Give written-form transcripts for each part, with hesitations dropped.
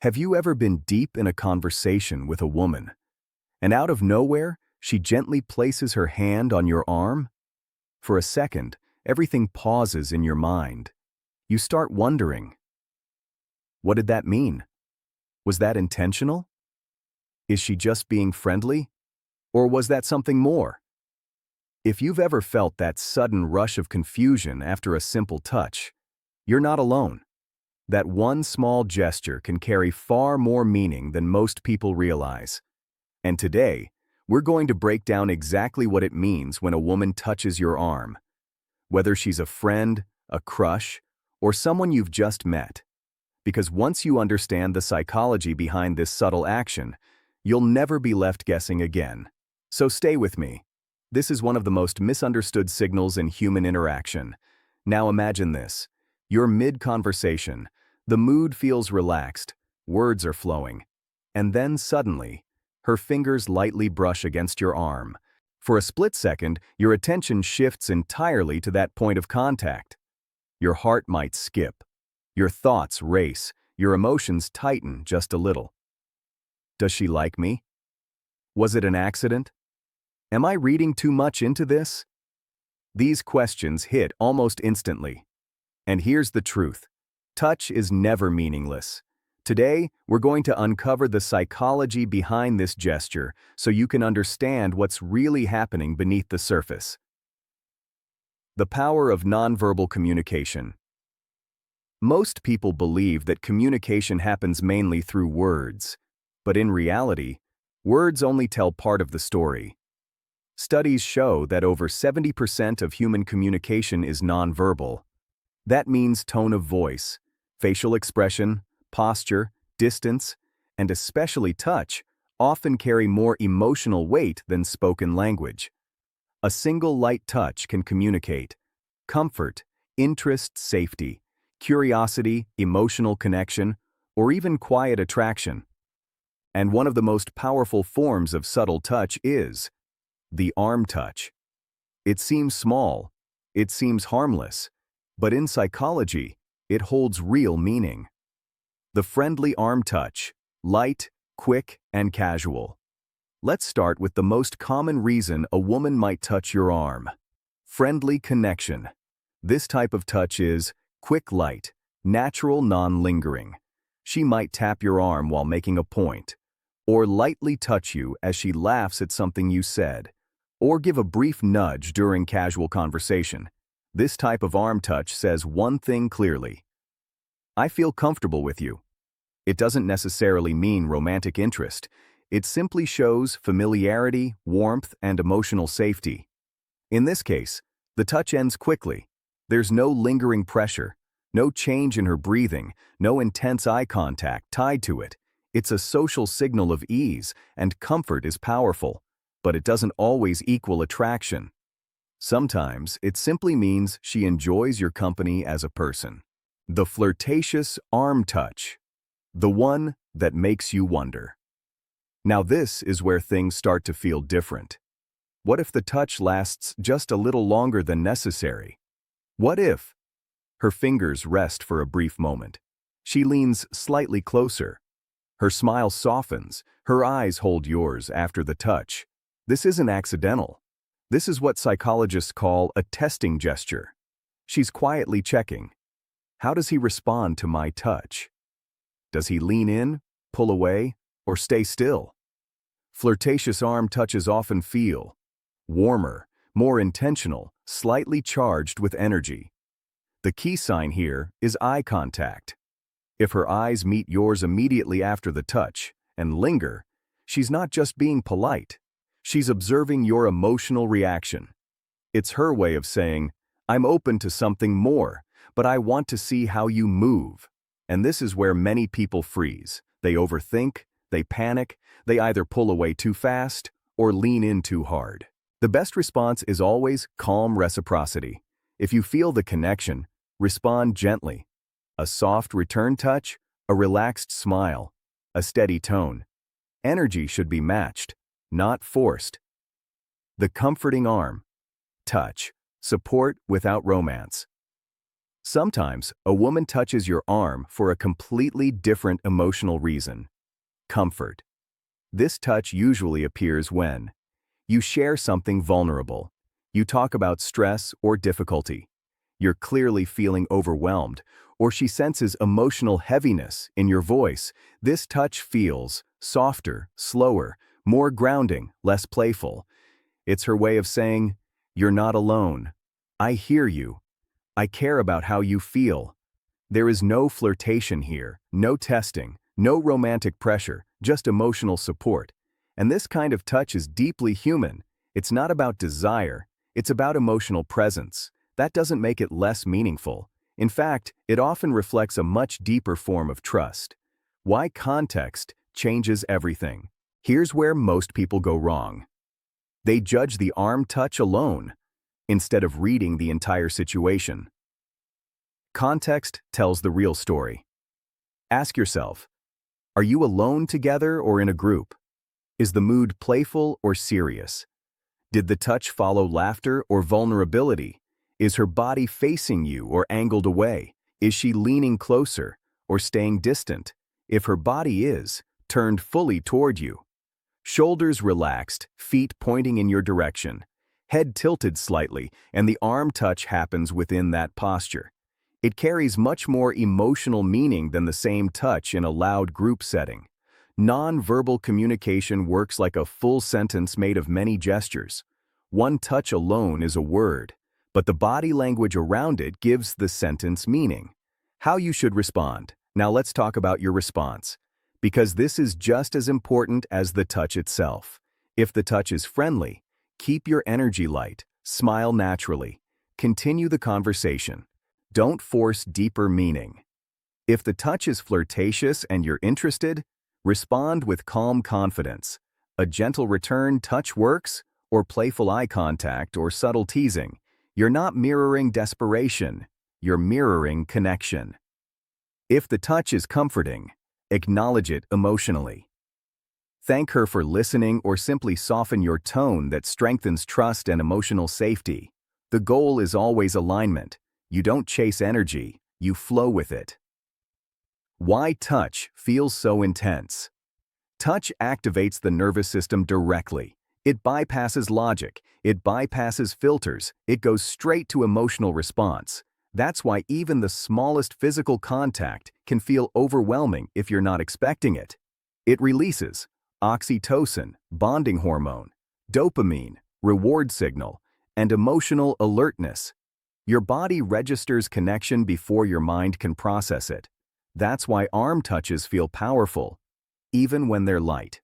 Have you ever been deep in a conversation with a woman, and out of nowhere, she gently places her hand on your arm? For a second, everything pauses in your mind. You start wondering, what did that mean? Was that intentional? Is she just being friendly? Or was that something more? If you've ever felt that sudden rush of confusion after a simple touch, you're not alone. That one small gesture can carry far more meaning than most people realize. And today, we're going to break down exactly what it means when a woman touches your arm. Whether she's a friend, a crush, or someone you've just met. Because once you understand the psychology behind this subtle action, you'll never be left guessing again. So stay with me. This is one of the most misunderstood signals in human interaction. Now imagine this. You're mid-conversation, the mood feels relaxed, words are flowing, and then suddenly, her fingers lightly brush against your arm. For a split second, your attention shifts entirely to that point of contact. Your heart might skip, your thoughts race, your emotions tighten just a little. Does she like me? Was it an accident? Am I reading too much into this? These questions hit almost instantly. And here's the truth. Touch is never meaningless. Today, we're going to uncover the psychology behind this gesture so you can understand what's really happening beneath the surface. The power of nonverbal communication. Most people believe that communication happens mainly through words, but in reality, words only tell part of the story. Studies show that over 70% of human communication is nonverbal. That means tone of voice, facial expression, posture, distance, and especially touch often carry more emotional weight than spoken language. A single light touch can communicate comfort, interest, safety, curiosity, emotional connection, or even quiet attraction. And one of the most powerful forms of subtle touch is the arm touch. It seems small, it seems harmless, but in psychology, it holds real meaning. The friendly arm touch, light, quick, and casual. Let's start with the most common reason a woman might touch your arm. Friendly connection. This type of touch is quick, light, natural, non-lingering. She might tap your arm while making a point, or lightly touch you as she laughs at something you said, or give a brief nudge during casual conversation. This type of arm touch says one thing clearly. I feel comfortable with you. It doesn't necessarily mean romantic interest. It simply shows familiarity, warmth, and emotional safety. In this case, the touch ends quickly. There's no lingering pressure, no change in her breathing, no intense eye contact tied to it. It's a social signal of ease, and comfort is powerful, but it doesn't always equal attraction. Sometimes it simply means she enjoys your company as a person. The flirtatious arm touch. The one that makes you wonder. Now this is where things start to feel different. What if the touch lasts just a little longer than necessary? What if her fingers rest for a brief moment? She leans slightly closer. Her smile softens, her eyes hold yours after the touch. This isn't accidental. This is what psychologists call a testing gesture. She's quietly checking. How does he respond to my touch? Does he lean in, pull away, or stay still? Flirtatious arm touches often feel warmer, more intentional, slightly charged with energy. The key sign here is eye contact. If her eyes meet yours immediately after the touch and linger, she's not just being polite. She's observing your emotional reaction. It's her way of saying, I'm open to something more, but I want to see how you move. And this is where many people freeze. They overthink, they panic, they either pull away too fast or lean in too hard. The best response is always calm reciprocity. If you feel the connection, respond gently. A soft return touch, a relaxed smile, a steady tone. Energy should be matched, not forced. The comforting arm. Touch. Support without romance. Sometimes, a woman touches your arm for a completely different emotional reason: comfort. This touch usually appears when you share something vulnerable, you talk about stress or difficulty, you're clearly feeling overwhelmed, or she senses emotional heaviness in your voice. This touch feels softer, slower, more grounding, less playful. It's her way of saying, "You're not alone. I hear you. I care about how you feel." There is no flirtation here, no testing, no romantic pressure, just emotional support. And this kind of touch is deeply human. It's not about desire, it's about emotional presence. That doesn't make it less meaningful. In fact, it often reflects a much deeper form of trust. Why context changes everything. Here's where most people go wrong. They judge the arm touch alone, instead of reading the entire situation. Context tells the real story. Ask yourself, are you alone together or in a group? Is the mood playful or serious? Did the touch follow laughter or vulnerability? Is her body facing you or angled away? Is she leaning closer or staying distant? If her body is turned fully toward you, shoulders relaxed, feet pointing in your direction, head tilted slightly, and the arm touch happens within that posture, it carries much more emotional meaning than the same touch in a loud group setting. Non-verbal communication works like a full sentence made of many gestures. One touch alone is a word, but the body language around it gives the sentence meaning. How you should respond. Now let's talk about your response, because this is just as important as the touch itself. If the touch is friendly, keep your energy light, smile naturally, continue the conversation. Don't force deeper meaning. If the touch is flirtatious and you're interested, respond with calm confidence. A gentle return touch works, or playful eye contact or subtle teasing. You're not mirroring desperation, you're mirroring connection. If the touch is comforting, acknowledge it emotionally. Thank her for listening or simply soften your tone that strengthens trust and emotional safety. The goal is always alignment. You don't chase energy, you flow with it. Why touch feels so intense? Touch activates the nervous system directly. It bypasses logic, it bypasses filters, it goes straight to emotional response. That's why even the smallest physical contact can feel overwhelming if you're not expecting it. It releases oxytocin, bonding hormone, dopamine, reward signal, and emotional alertness. Your body registers connection before your mind can process it. That's why arm touches feel powerful, even when they're light.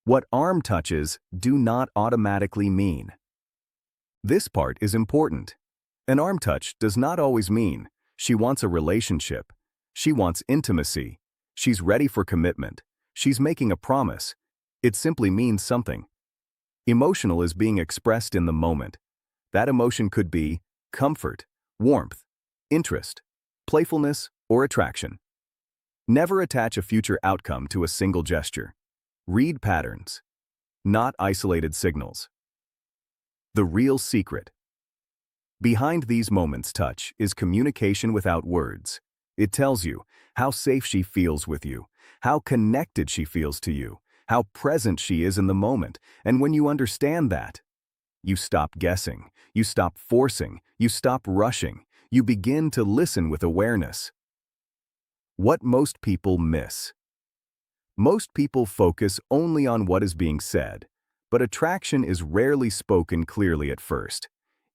What arm touches do not automatically mean. This part is important. An arm touch does not always mean she wants a relationship. She wants intimacy. She's ready for commitment. She's making a promise. It simply means something. Emotional is being expressed in the moment. That emotion could be comfort, warmth, interest, playfulness, or attraction. Never attach a future outcome to a single gesture. Read patterns, not isolated signals. The real secret. Behind these moments touch is communication without words. It tells you how safe she feels with you, how connected she feels to you, how present she is in the moment, and when you understand that, you stop guessing, you stop forcing, you stop rushing, you begin to listen with awareness. What most people miss. Most people focus only on what is being said, but attraction is rarely spoken clearly at first.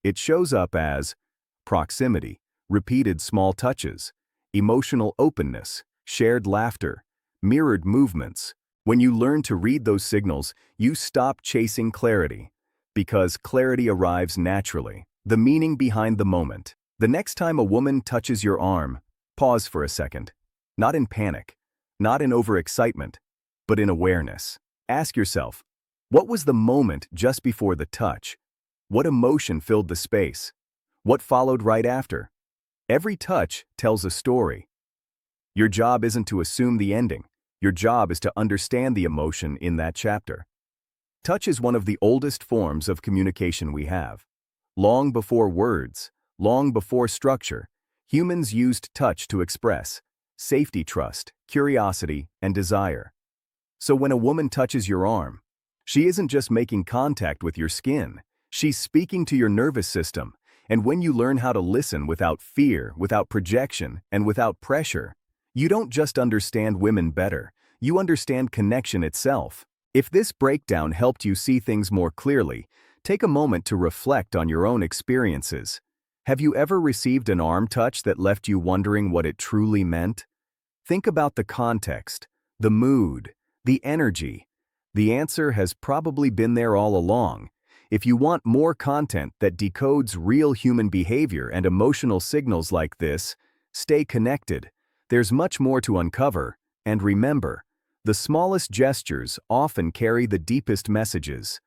It shows up as proximity, repeated small touches, emotional openness, shared laughter, mirrored movements. When you learn to read those signals, you stop chasing clarity, because clarity arrives naturally. The meaning behind the moment. The next time a woman touches your arm, pause for a second. Not in panic, not in overexcitement, but in awareness. Ask yourself, what was the moment just before the touch? What emotion filled the space? What followed right after? Every touch tells a story. Your job isn't to assume the ending. Your job is to understand the emotion in that chapter. Touch is one of the oldest forms of communication we have. Long before words, long before structure, Humans used touch to express safety, trust, curiosity, and desire. So when a woman touches your arm, she isn't just making contact with your skin, she's speaking to your nervous system. And when you learn how to listen without fear, without projection, and without pressure, you don't just understand women better, you understand connection itself. If this breakdown helped you see things more clearly, take a moment to reflect on your own experiences. Have you ever received an arm touch that left you wondering what it truly meant? Think about the context, the mood, the energy. The answer has probably been there all along. If you want more content that decodes real human behavior and emotional signals like this, stay connected. There's much more to uncover, and remember, the smallest gestures often carry the deepest messages.